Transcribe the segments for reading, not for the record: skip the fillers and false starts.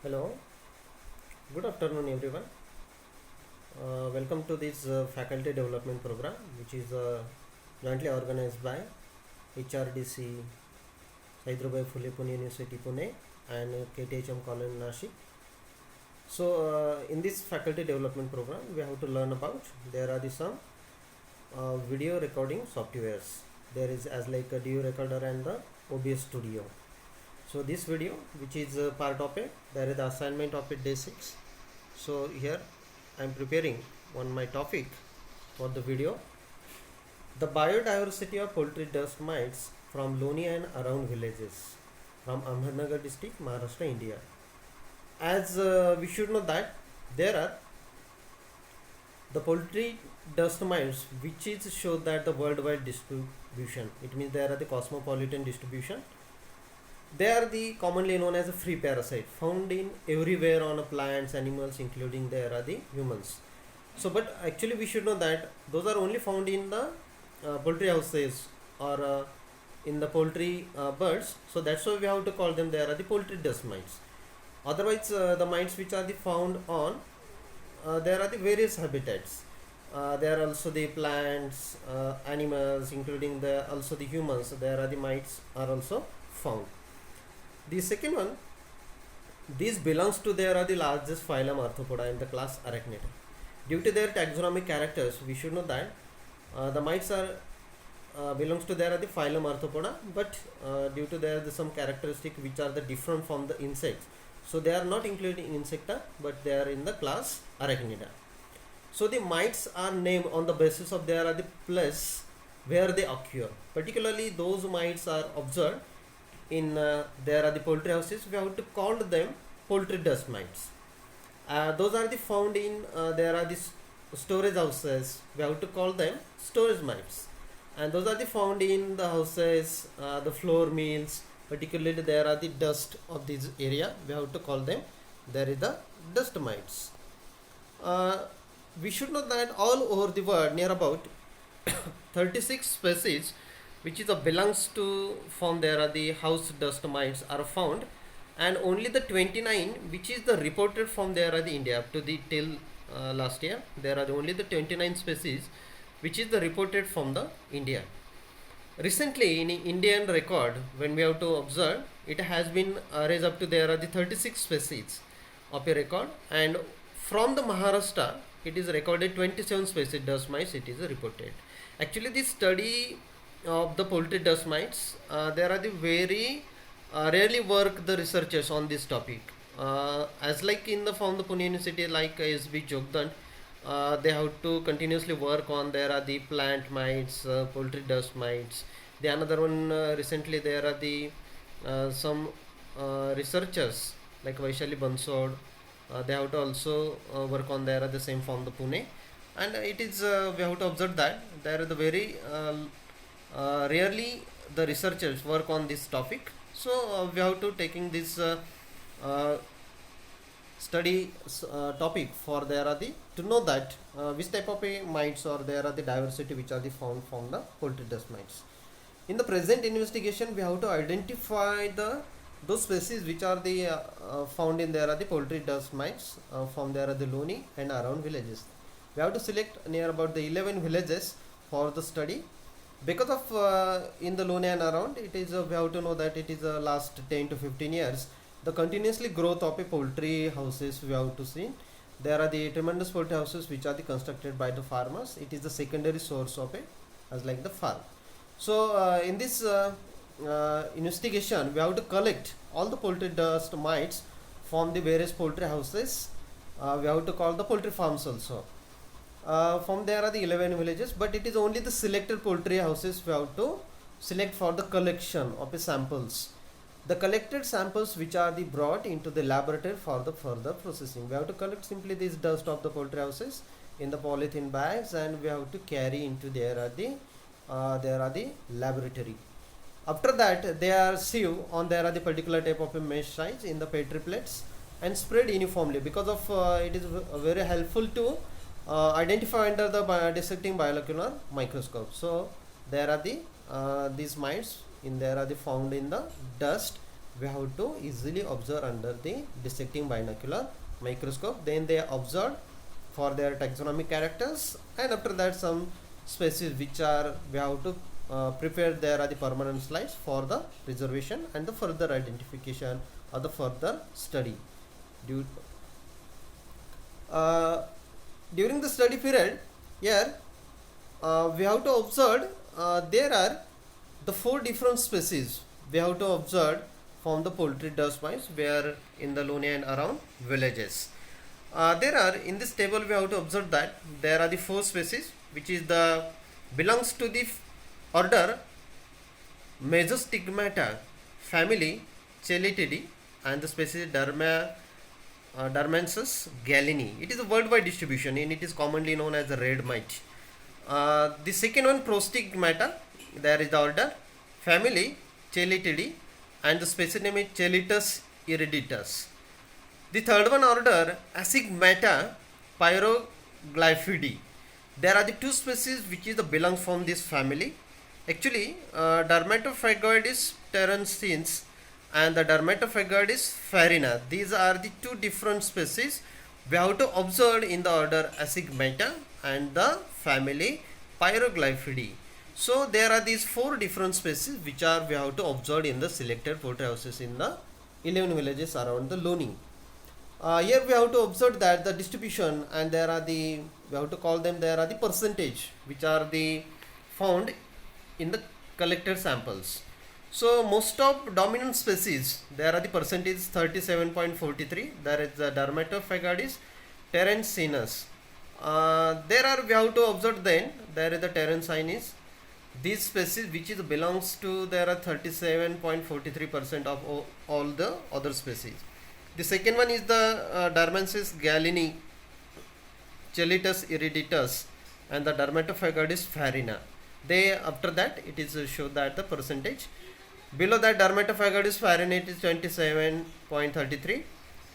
Hello, good afternoon, everyone. Welcome to this faculty development program, which is jointly organized by HRDC, Saidrubai Phule Pune University Pune, and KTHM College Nashik. So, in this faculty development program, we have to learn about there are some video recording softwares. There is as like a DU recorder and the OBS Studio. So this video, which is part of it, there is the assignment of it day 6. So here I am preparing on my topic for the video. The biodiversity of poultry dust mites from Loni and around villages from Ahmednagar district, Maharashtra, India. As we should know that there are the poultry dust mites which is show that the worldwide distribution. It means there are the cosmopolitan distribution. They are the commonly known as a free parasite found in everywhere on plants, animals, including there are the humans. So, but actually we should know that those are only found in the poultry houses or in the poultry birds. So that's why we have to call them there are the poultry dust mites. Otherwise, the mites which are the found on there are the various habitats. There are also the plants, animals, including the also the humans. There are the mites are also found. The second one, these belongs to there are the largest phylum Arthropoda in the class Arachnida. Due to their taxonomic characters, we should know that the mites are belongs to there are the phylum Arthropoda, but due to there are some characteristic which are the different from the insects, so they are not included in Insecta, but they are in the class Arachnida. So the mites are named on the basis of there are the place where they occur. Particularly those mites are observed in there are the poultry houses. We have to call them poultry dust mites. Those are the found in there are the storage houses. We have to call them storage mites. And those are the found in the houses, the floor mills. Particularly there are the dust of this area. We have to call them there is the dust mites. We should know that all over the world near about 36 species which is belongs to form there are the house dust mites are found, and only the 29 which is the reported from there are the India up to the till last year there are only the 29 species which is the reported from the India. Recently in Indian record, when we have to observe, it has been raised up to there are the 36 species of a record, and from the Maharashtra it is recorded 27 species dust mites it is reported. Actually this study of the poultry dust mites, there are the very rarely work the researchers on this topic. As like in the from the Pune University like SB Jogdant, they have to continuously work on there are the plant mites, poultry dust mites. The another one recently there are the some researchers like Vaishali Bansod. They have to also work on there are the same from the Pune, and it is we have to observe that there are the very rarely the researchers work on this topic. So we have to taking this study topic for there are the to know that which type of mites or there are the diversity which are the found from the poultry dust mites. In the present investigation, we have to identify the those species which are the found in there are the poultry dust mites from there are the Loni and around villages. We have to select near about the 11 villages for the study. Because of in the Loni and around, it is we have to know that it is last 10 to 15 years the continuously growth of a poultry houses we have to see. There are the tremendous poultry houses which are the constructed by the farmers. It is the secondary source of it as like the farm. So in this investigation, we have to collect all the poultry dust mites from the various poultry houses. We have to call the poultry farms also. From there are the 11 villages, but it is only the selected poultry houses we have to select for the collection of the samples. The collected samples which are the brought into the laboratory for the further processing. We have to collect simply this dust of the poultry houses in the polythene bags, and we have to carry into there are the laboratory. After that, they are sieved on there are the particular type of a mesh size in the petri plates and spread uniformly, because of it is very helpful to identify under the dissecting binocular microscope. So there are the these mites in there are the found in the dust we have to easily observe under the dissecting binocular microscope. Then they observed for their taxonomic characters, and after that some species which are we have to prepare there are the permanent slides for the preservation and the further identification or the further study. Due, during the study period, here we have to observe there are the 4 different species we have to observe from the poultry dust mites where in the Loni and around villages. There are in this table we have to observe that there are the 4 species which is the belongs to the order Mesostigmata family Chelitidae and the species Dermensis gallini. It is a worldwide distribution and it is commonly known as the red mite. The second one Prostigmata, there is the order family Chelitidae and the species name is Chelitus iriditus. The third one order Asigmata pyroglyphidae. There are the 2 species which is the belong from this family. Actually, Dermatophagoides terensins and the Dermatophagoides farina. These are the 2 different species we have to observe in the order Asigmata and the family Pyroglyphidae. So there are these 4 different species which are we have to observe in the selected poultry houses in the 11 villages around the Loni. Here we have to observe that the distribution and there are the we have to call them there are the percentage which are the found in the collected samples. So most of dominant species there are the percentage 37.43. There is the Dermatophagoides terensinus. There are we have to observe then there is the terensinus. These species which is belongs to there are 37.43% of all the other species. The second one is the Dermensis gallini, Chelitus iriditus and the Dermatophagoides farina. They after that it is show that the percentage. Below that Dermatophagoides farina it is 27.33,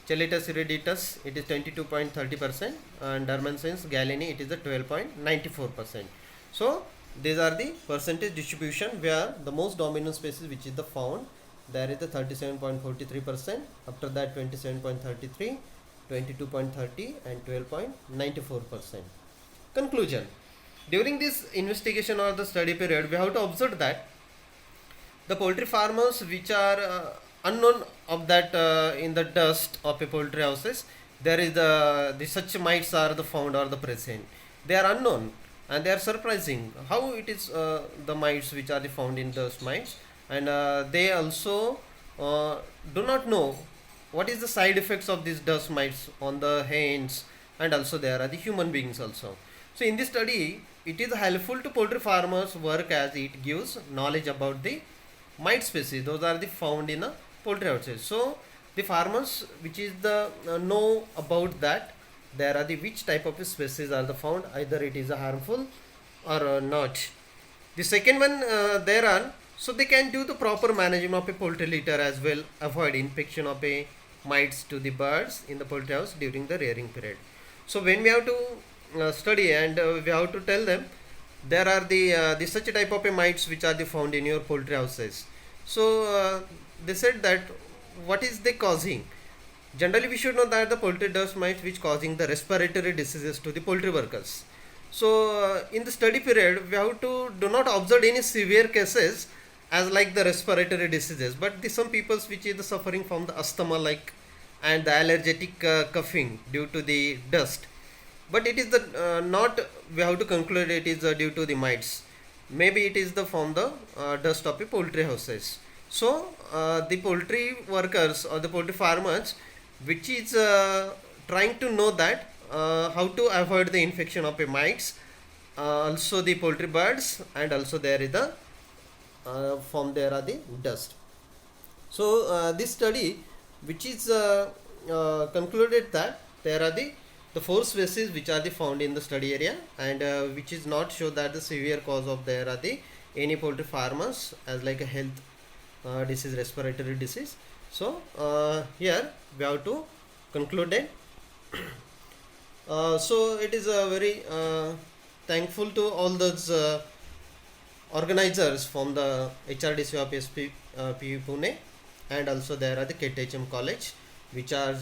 Chelitus iriditus it is 22.30% and Dermensis gallini it is a 12.94%. So these are the percentage distribution where the most dominant species which is the found. There is the 37.43%, after that 27.33, 22.30 and 12.94%. Conclusion. During this investigation or the study period, we have to observe that the poultry farmers which are unknown of that in the dust of a poultry houses, there is the such mites are the found or the present. They are unknown and they are surprising. How it is the mites which are the found in dust mites, and they also do not know what is the side effects of these dust mites on the hens, and also there are the human beings also. So in this study it is helpful to poultry farmers work as it gives knowledge about the mite species. Those are the found in a poultry houses. So the farmers which is the know about that there are the which type of species are the found, either it is harmful or not. The second one there are, so they can do the proper management of a poultry litter as well, avoid infection of a mites to the birds in the poultry house during the rearing period. So when we have to study and we have to tell them there are the such type of a mites which are the found in your poultry houses. So they said that what is they causing. Generally we should know that the poultry dust mites which causing the respiratory diseases to the poultry workers. So in the study period we have to do not observe any severe cases as like the respiratory diseases, but the some people which is suffering from the asthma like and the allergic coughing due to the dust, but it is the not we have to conclude it is due to the mites. Maybe it is the from the dust of the poultry houses. So the poultry workers or the poultry farmers which is trying to know that how to avoid the infection of a mites, also the poultry birds, and also there is the from there are the dust. So this study which is concluded that there are the 4 species which are the found in the study area, and which is not show that the severe cause of there are the any poultry farmers as like a health disease, respiratory disease. So here we have to conclude it. So it is a very thankful to all those organizers from the HRDC of PU Pune and also there are the KTHM College, which are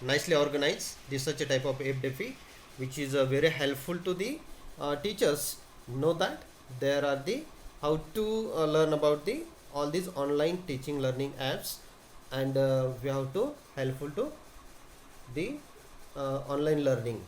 nicely organized. This is such a type of FDFE, which is very helpful to the teachers. Know that there are the how to learn about the all these online teaching learning apps, and we have to helpful to the online learning.